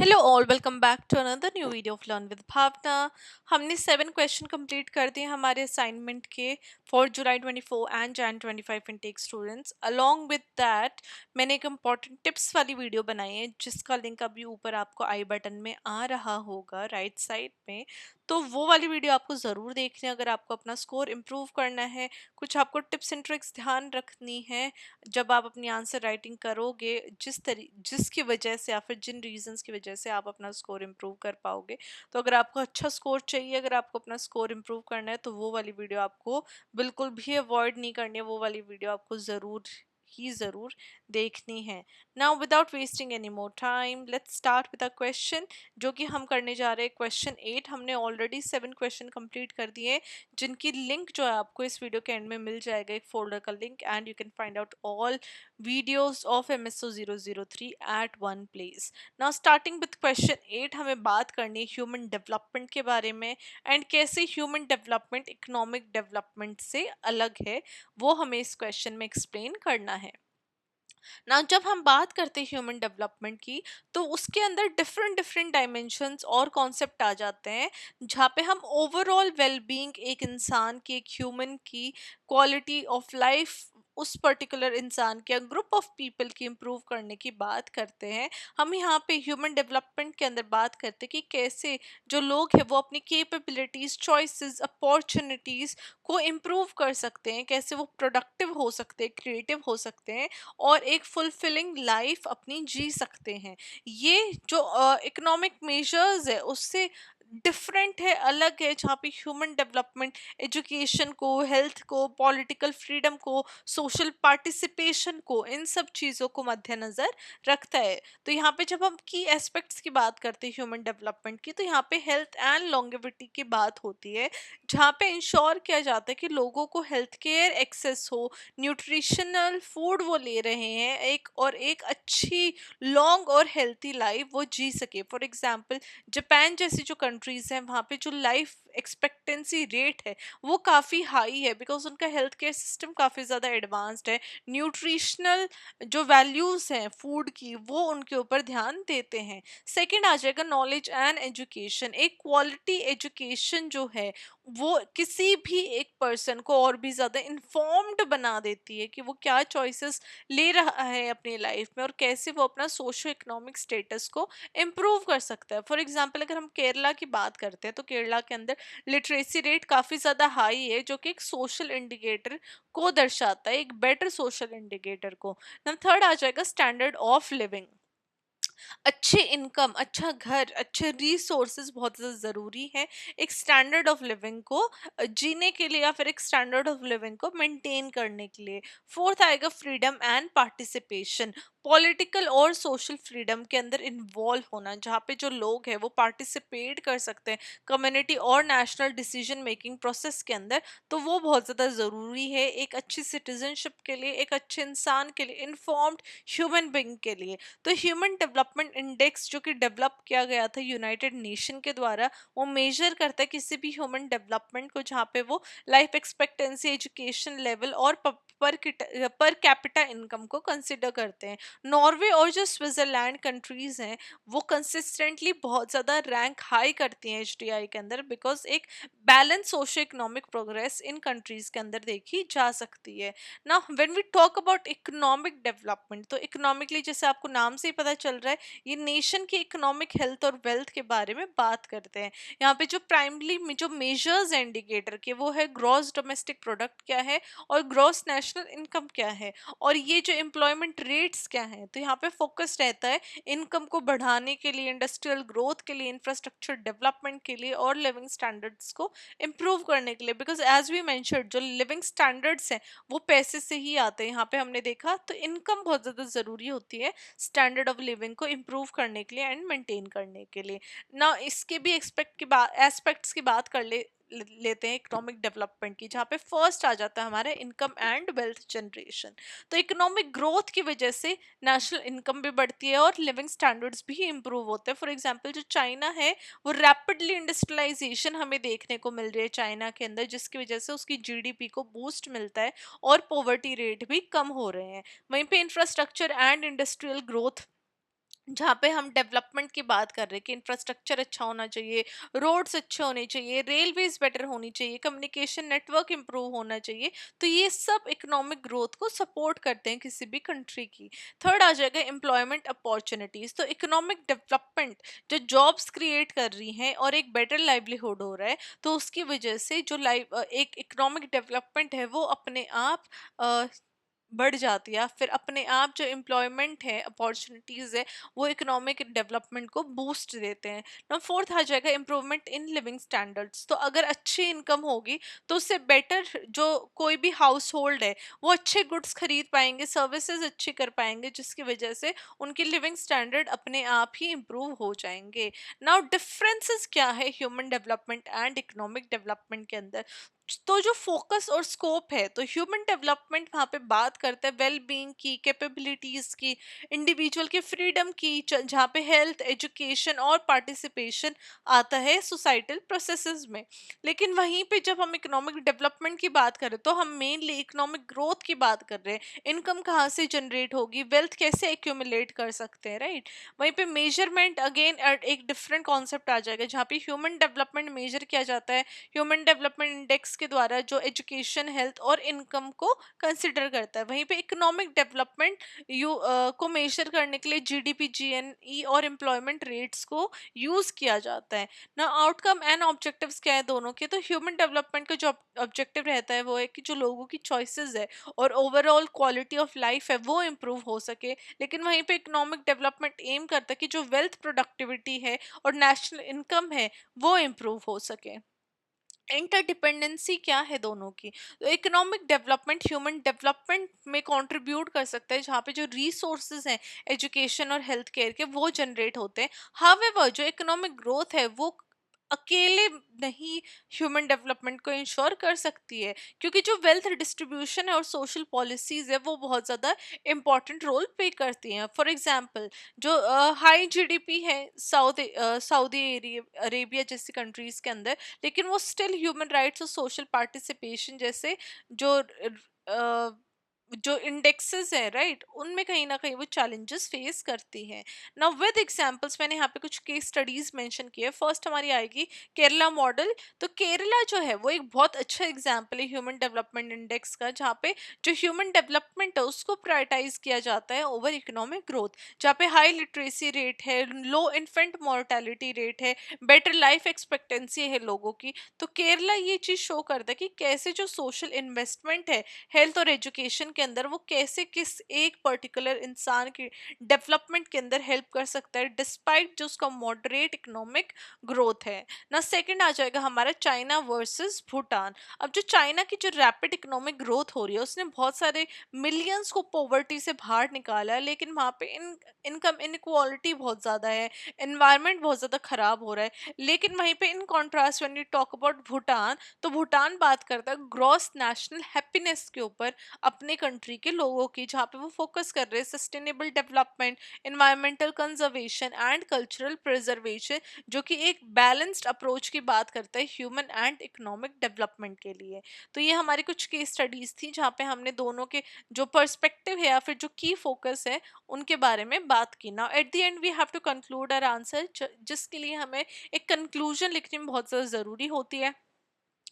Hello all, welcome back to another new video of learn with Bhavna. हमने 7 question complete कर दिए हमारे assignment के for July 24 and Jan 25 intake students. Along with that मैंने एक important tips वाली video बनाई है जिसका लिंक अभी ऊपर आपको आई बटन में आ रहा होगा राइट साइड में। तो वो वाली वीडियो आपको ज़रूर देखनी है अगर आपको अपना स्कोर इम्प्रूव करना है। कुछ आपको टिप्स एंड ट्रिक्स ध्यान रखनी है जब आप अपनी आंसर राइटिंग करोगे, जिसकी वजह से या फिर जिन रीजंस की वजह से आप अपना स्कोर इम्प्रूव कर पाओगे। तो अगर आपको अच्छा स्कोर चाहिए, अगर आपको अपना स्कोर इम्प्रूव करना है तो वो वाली वीडियो आपको बिल्कुल भी अवॉइड नहीं करनी है, वो वाली वीडियो आपको ज़रूर देखनी है। Now without wasting any more time let's start with a question जो कि हम करने जा रहे हैं क्वेश्चन 8। हमने ऑलरेडी 7 क्वेश्चन कंप्लीट कर दिए जिनकी लिंक जो है आपको इस वीडियो के एंड में मिल जाएगा, एक फोल्डर का link, and you can find out all videos of MSO 003 at one place. Now starting with question 8, हमें बात करनी है ह्यूमन डेवलपमेंट के बारे में एंड कैसे ह्यूमन डेवलपमेंट इकोनॉमिक डेवलपमेंट से अलग है, वो हमें इस क्वेश्चन में एक्सप्लेन करना है ना। जब हम बात करते हैं ह्यूमन डेवलपमेंट की तो उसके अंदर डिफरेंट डिफरेंट डायमेंशंस और कॉन्सेप्ट आ जाते हैं जहाँ पे हम ओवरऑल वेलबींग एक इंसान की, एक ह्यूमन की क्वालिटी ऑफ लाइफ, उस पर्टिकुलर इंसान के ग्रुप ऑफ पीपल की इम्प्रूव करने की बात करते हैं। हम यहाँ पे ह्यूमन डेवलपमेंट के अंदर बात करते हैं कि कैसे जो लोग हैं वो अपनी कैपेबिलिटीज, चॉइसेस, अपॉर्चुनिटीज को इम्प्रूव कर सकते हैं, कैसे वो प्रोडक्टिव हो सकते हैं, क्रिएटिव हो सकते हैं और एक फुलफिलिंग लाइफ अपनी जी सकते हैं। ये जो इकोनॉमिक मेजर्स है उससे डिफरेंट है, अलग है, जहाँ पे ह्यूमन डेवलपमेंट एजुकेशन को, हेल्थ को, पॉलिटिकल फ्रीडम को, सोशल पार्टिसिपेशन को, इन सब चीज़ों को मद्देनज़र रखता है। तो यहाँ पे जब हम की एस्पेक्ट्स की बात करते हैं ह्यूमन डेवलपमेंट की, तो यहाँ पे हेल्थ एंड लॉन्गेविटी की बात होती है जहाँ पे इंश्योर किया जाता है कि लोगों को हेल्थ केयर एक्सेस हो, न्यूट्रिशनल फूड वो ले रहे हैं, एक अच्छी लॉन्ग और हेल्थी लाइफ वो जी सके। फॉर एग्जांपल जापान जैसी जो कंट्रीज हैं वहाँ पे जो लाइफ एक्सपेक्टेंसी रेट है वो काफ़ी हाई है बिकॉज उनका हेल्थ केयर सिस्टम काफ़ी ज़्यादा एडवांस्ड है। न्यूट्रिशनल जो वैल्यूज़ हैं फूड की वो उनके ऊपर ध्यान देते हैं। सेकंड आ जाएगा नॉलेज एंड एजुकेशन। एक क्वालिटी एजुकेशन जो है वो किसी भी एक पर्सन को और भी ज़्यादा इन्फॉर्म्ड बना देती है कि वो क्या चॉइसेस ले रहा है अपनी लाइफ में और कैसे वो अपना सोशो इकोनॉमिक स्टेटस को इम्प्रूव कर सकता है। फॉर एग्जांपल अगर हम केरला की बात करते हैं तो केरला के अंदर लिटरेसी रेट काफ़ी ज़्यादा हाई है जो कि एक सोशल इंडिकेटर को दर्शाता है, एक बेटर सोशल इंडिकेटर को। नंबर थर्ड आ जाएगा स्टैंडर्ड ऑफ लिविंग। अच्छी इनकम, अच्छा घर, अच्छे रिसोर्सेज बहुत ज़्यादा ज़रूरी है एक स्टैंडर्ड ऑफ लिविंग को जीने के लिए या फिर एक स्टैंडर्ड ऑफ लिविंग को मेंटेन करने के लिए। फोर्थ आएगा फ्रीडम एंड पार्टिसिपेशन। पॉलिटिकल और सोशल फ्रीडम के अंदर इन्वॉल्व होना जहाँ पे जो लोग हैं वो पार्टिसिपेट कर सकते हैं कम्युनिटी और नेशनल डिसीजन मेकिंग प्रोसेस के अंदर, तो वो बहुत ज़्यादा ज़रूरी है एक अच्छी सिटीजनशिप के लिए, एक अच्छे इंसान के लिए, इन्फॉर्म्ड ह्यूमन बीइंग के लिए। तो ह्यूमन डेवलपमेंट इंडेक्स जो कि डेवलप किया गया था यूनाइटेड नेशन के द्वारा, वो मेजर करता है किसी भी ह्यूमन डेवलपमेंट को जहाँ पे वो लाइफ एक्सपेक्टेंसी, एजुकेशन लेवल और पर कैपिटा इनकम को कंसिडर करते हैं। नॉर्वे और जो स्विट्जरलैंड कंट्रीज हैं वो कंसिस्टेंटली बहुत ज़्यादा रैंक हाई करती हैं एचडीआई के अंदर बिकॉज एक balance socio economic progress in countries के अंदर देखी जा सकती है। ना when we talk about economic development, तो इकोनॉमिकली जैसे आपको नाम से ही पता चल रहा है ये नेशन की इकोनॉमिक हेल्थ और वेल्थ के बारे में बात करते हैं। यहाँ पे जो प्राइमरी जो मेजर्स हैं इंडिकेटर के वो है ग्रॉस डोमेस्टिक प्रोडक्ट क्या है और ग्रॉस नेशनल इनकम क्या है और ये जो एम्प्लॉयमेंट रेट्स क्या हैं। तो यहाँ पे फोकस रहता है इनकम को बढ़ाने के लिए, इंडस्ट्रियल ग्रोथ के लिए, इंफ्रास्ट्रक्चर डेवलपमेंट के लिए और लिविंग स्टैंडर्ड्स को इम्प्रूव करने के लिए। बिकॉज एज वी मेंशर्ड जो लिविंग स्टैंडर्ड्स हैं वो पैसे से ही आते हैं। यहाँ पे हमने देखा तो इनकम बहुत ज़्यादा ज़रूरी होती है स्टैंडर्ड ऑफ लिविंग को इम्प्रूव करने के लिए एंड मेंटेन करने के लिए। ना इसके भी एक्सपेक्ट की बात, एस्पेक्ट्स की बात कर लेते हैं इकोनॉमिक डेवलपमेंट की, जहाँ पे फर्स्ट आ जाता है हमारा इनकम एंड वेल्थ जनरेशन। तो इकोनॉमिक ग्रोथ की वजह से नेशनल इनकम भी बढ़ती है और लिविंग स्टैंडर्ड्स भी इम्प्रूव होते हैं। फॉर एग्जांपल जो चाइना है वो रैपिडली इंडस्ट्रियलाइजेशन हमें देखने को मिल रही है चाइना के अंदर, जिसकी वजह से उसकी जीडीपी को बूस्ट मिलता है और पॉवर्टी रेट भी कम हो रहे हैं। वहीं पे इंफ्रास्ट्रक्चर एंड इंडस्ट्रियल ग्रोथ जहाँ पे हम डेवलपमेंट की बात कर रहे हैं कि इंफ्रास्ट्रक्चर अच्छा होना चाहिए, रोड्स अच्छे होने चाहिए, रेलवेज बेटर होनी चाहिए, कम्युनिकेशन नेटवर्क इंप्रूव होना चाहिए। तो ये सब इकोनॉमिक ग्रोथ को सपोर्ट करते हैं किसी भी कंट्री की। थर्ड आ जाएगा एम्प्लॉयमेंट अपॉर्चुनिटीज। तो इकोनॉमिक डेवलपमेंट जो जॉब्स क्रिएट कर रही हैं और एक बेटर लाइवलीहुड हो रहा है, तो उसकी वजह से जो एक इकोनॉमिक डेवलपमेंट है वो अपने आप बढ़ जाती है, या फिर अपने आप जो एम्प्लॉयमेंट है, अपॉर्चुनिटीज है, वो इकोनॉमिक डेवलपमेंट को बूस्ट देते हैं। ना फोर्थ आ जाएगा इम्प्रूवमेंट इन लिविंग स्टैंडर्ड्स। तो अगर अच्छी इनकम होगी तो उससे बेटर जो कोई भी हाउस होल्ड है वो अच्छे गुड्स खरीद पाएंगे, सर्विसेज अच्छी कर पाएंगे, जिसकी वजह से उनकी लिविंग स्टैंडर्ड अपने आप ही इम्प्रूव हो जाएंगे। नाउ डिफरेंसेस क्या है human development and economic development के अंदर? तो जो फोकस और स्कोप है, तो ह्यूमन डेवलपमेंट वहाँ पे बात करता है वेल बीइंग की, कैपेबिलिटीज की, इंडिविजुअल की फ्रीडम की, जहाँ पे हेल्थ, एजुकेशन और पार्टिसिपेशन आता है सोसाइटल प्रोसेसेस में। लेकिन वहीं पे जब हम इकोनॉमिक डेवलपमेंट की बात करें तो हम मेनली इकोनॉमिक ग्रोथ की बात कर रहे हैं। इनकम कहाँ से जनरेट होगी, वेल्थ कैसे एक्यूमुलेट कर सकते हैं, राइट। वहीं पे मेजरमेंट अगेन एक डिफरेंट कॉन्सेप्ट आ जाएगा, जहाँ पे ह्यूमन डेवलपमेंट मेजर किया जाता है ह्यूमन डेवलपमेंट इंडेक्स के द्वारा, जो एजुकेशन, हेल्थ और इनकम को कंसिडर करता है। वहीं पे इकोनॉमिक डेवलपमेंट को मेजर करने के लिए जीडीपी, जीएनई और एम्प्लॉयमेंट रेट्स को यूज किया जाता है ना। आउटकम एंड ऑब्जेक्टिव्स क्या है दोनों के? तो ह्यूमन डेवलपमेंट का जो ऑब्जेक्टिव रहता है वो है कि जो लोगों की चॉइसेस है और ओवरऑल क्वालिटी ऑफ लाइफ है वो इम्प्रूव हो सके। लेकिन वहीं पे इकोनॉमिक डेवलपमेंट एम करता है कि जो वेल्थ, प्रोडक्टिविटी है और नेशनल इनकम है वो इम्प्रूव हो सके। इंटरडिपेंडेंसी क्या है दोनों की? तो इकोनॉमिक डेवलपमेंट ह्यूमन डेवलपमेंट में कंट्रीब्यूट कर सकता है, जहाँ पे जो रिसोर्सेज हैं एजुकेशन और हेल्थ केयर के वो जनरेट होते हैं। हावेवर जो इकोनॉमिक ग्रोथ है वो अकेले नहीं ह्यूमन डेवलपमेंट को इंश्योर कर सकती है, क्योंकि जो वेल्थ डिस्ट्रीब्यूशन है और सोशल पॉलिसीज है वो बहुत ज़्यादा इंपॉर्टेंट रोल प्ले करती हैं। फॉर एग्जांपल जो हाई जीडीपी है सऊदी अरेबिया जैसी कंट्रीज के अंदर, लेकिन वो स्टिल ह्यूमन राइट्स और सोशल पार्टिसिपेशन जैसे जो जो इंडेक्सेस है, राइट, उनमें कहीं ना कहीं वो चैलेंजेस फेस करती है। ना विद एग्जांपल्स मैंने यहाँ पे कुछ केस स्टडीज मेंशन किए। फर्स्ट हमारी आएगी केरला मॉडल। तो केरला जो है वो एक बहुत अच्छा एग्जांपल है ह्यूमन डेवलपमेंट इंडेक्स का, जहाँ पे जो ह्यूमन डेवलपमेंट है उसको प्रायोरिटाइज किया जाता है ओवर इकोनॉमिक ग्रोथ। जहाँ पे हाई लिटरेसी रेट है, लो इन्फेंट मोर्टेलिटी रेट है, बेटर लाइफ एक्सपेक्टेंसी है लोगों की। तो केरला ये चीज शो करता है कि कैसे जो सोशल इन्वेस्टमेंट है हेल्थ और एजुकेशन के अंदर, वो कैसे किस एक पर्टिकुलर इंसान की डेवलपमेंट के अंदर हेल्प कर सकता है, डिस्पाइट जो उसका मॉडरेट इकोनॉमिक ग्रोथ है ना। सेकंड आ जाएगा हमारा चाइना वर्सेस भूटान। अब जो चाइना की जो रैपिड इकोनॉमिक ग्रोथ हो रही है उसने बहुत सारे मिलियंस को पॉवर्टी से बाहर निकाला है, लेकिन वहाँ पे इनकम इनक्वालिटी बहुत ज़्यादा है, एनवायरनमेंट बहुत ज़्यादा खराब हो रहा है। लेकिन वहीं पे in contrast when you talk about Bhutan, तो भूटान बात करता है ग्रॉस नेशनल हैप्पीनेस के ऊपर अपने कंट्री के लोगों की, जहाँ पे वो फोकस कर रहे हैं sustainable development, environmental conservation and cultural preservation, जो कि एक बैलेंस्ड अप्रोच की बात करता है ह्यूमन एंड इकोनॉमिक डेवलपमेंट के लिए। तो ये हमारी कुछ केस स्टडीज थी जहाँ पे हमने दोनों के जो पर्सपेक्टिव है या फिर जो की फोकस है उनके बारे में बात की। Now at the end we have to conclude our answer, जिसके लिए हमें एक कंक्लूजन लिखनी बहुत ज़्यादा ज़रूरी होती है।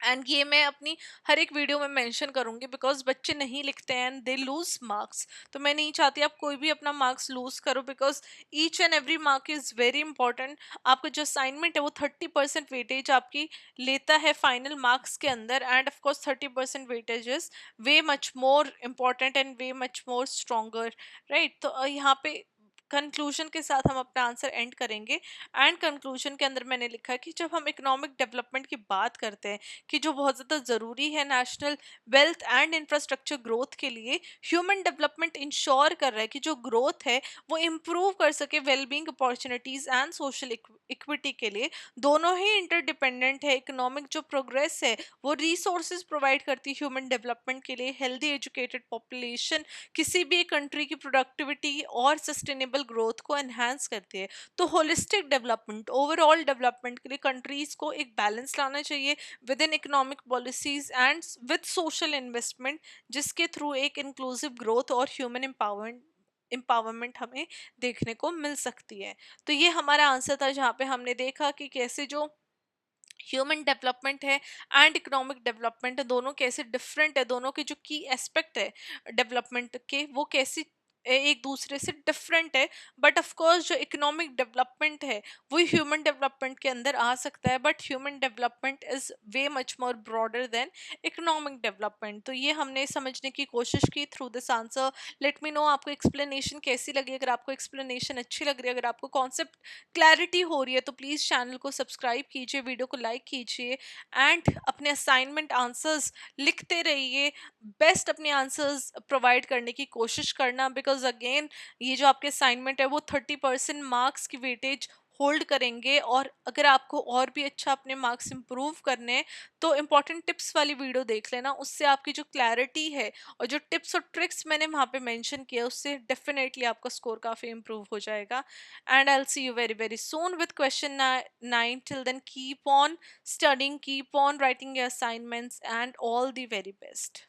एंड ये मैं अपनी हर एक वीडियो में मेंशन करूंगी, बिकॉज बच्चे नहीं लिखते हैं एंड दे लूज मार्क्स। तो मैं नहीं चाहती आप कोई भी अपना मार्क्स लूज करो, because each and every mark is very important. आपका जो असाइनमेंट है वो 30% वेटेज आपकी लेता है फाइनल मार्क्स के अंदर, end of course 30% weightage is way much more important and way much more stronger, right. तो यहाँ पे कंक्लूजन के साथ हम अपना आंसर एंड करेंगे। एंड कंक्लूजन के अंदर मैंने लिखा है कि जब हम इकोनॉमिक डेवलपमेंट की बात करते हैं कि जो बहुत ज़्यादा ज़रूरी है national wealth and infrastructure growth के लिए, ह्यूमन डेवलपमेंट इंश्योर कर रहा है कि जो ग्रोथ है वो इम्प्रूव कर सके wellbeing opportunities and social equity के लिए। दोनों ही इंटरडिपेंडेंट है। इकोनॉमिक जो प्रोग्रेस है वो रिसोर्सेज प्रोवाइड करती है ह्यूमन डेवलपमेंट के लिए। हेल्दी एजुकेटेड पॉपुलेशन किसी भी कंट्री की प्रोडक्टिविटी और सस्टेनेबल ग्रोथ को एनहांस करती है। तो होलिस्टिक डेवलपमेंट, ओवरऑल डेवलपमेंट के लिए कंट्रीज को एक बैलेंस लाना चाहिए with in economic policies and with social investment, जिसके थ्रू एक इंक्लूसिव ग्रोथ और ह्यूमन एम्पावरमेंट हमें देखने को मिल सकती है। तो ये हमारा आंसर था जहाँ पे हमने देखा कि कैसे जो ह्यूमन डेवलपमेंट है एंड इकोनॉमिक डेवलपमेंट है, दोनों कैसे डिफरेंट है, दोनों के जो की एस्पेक्ट है डेवलपमेंट के वो कैसे एक दूसरे से डिफरेंट है। बट ऑफ कोर्स जो इकोनॉमिक डेवलपमेंट है वो ह्यूमन डेवलपमेंट के अंदर आ सकता है, but human development is way much more broader then economic development. तो ये हमने समझने की कोशिश की through this answer. Let me know आपको एक्सप्लेनेशन कैसी लगी। अगर आपको एक्सप्लेनेशन अच्छी लग रही है, अगर आपको कॉन्सेप्ट क्लैरिटी हो रही है, तो प्लीज़ चैनल को सब्सक्राइब कीजिए, वीडियो को लाइक कीजिए एंड अपने असाइनमेंट आंसर्स लिखते रहिए। बेस्ट अपने आंसर्स प्रोवाइड करने की कोशिश करना, बिकॉज अगेन ये जो आपके असाइनमेंट है वो 30% मार्क्स की वेटेज होल्ड करेंगे। और अगर आपको और भी अच्छा अपने मार्क्स इंप्रूव करने हैं तो इम्पॉर्टेंट टिप्स वाली वीडियो देख लेना, उससे आपकी जो क्लैरिटी है और जो टिप्स और ट्रिक्स मैंने वहाँ पे मेंशन किया उससे डेफिनेटली आपका स्कोर काफ़ी इंप्रूव हो जाएगा। And I'll see you very, very soon with question 9. Till then, keep on studying, keep on writing your assignments, and all the very best.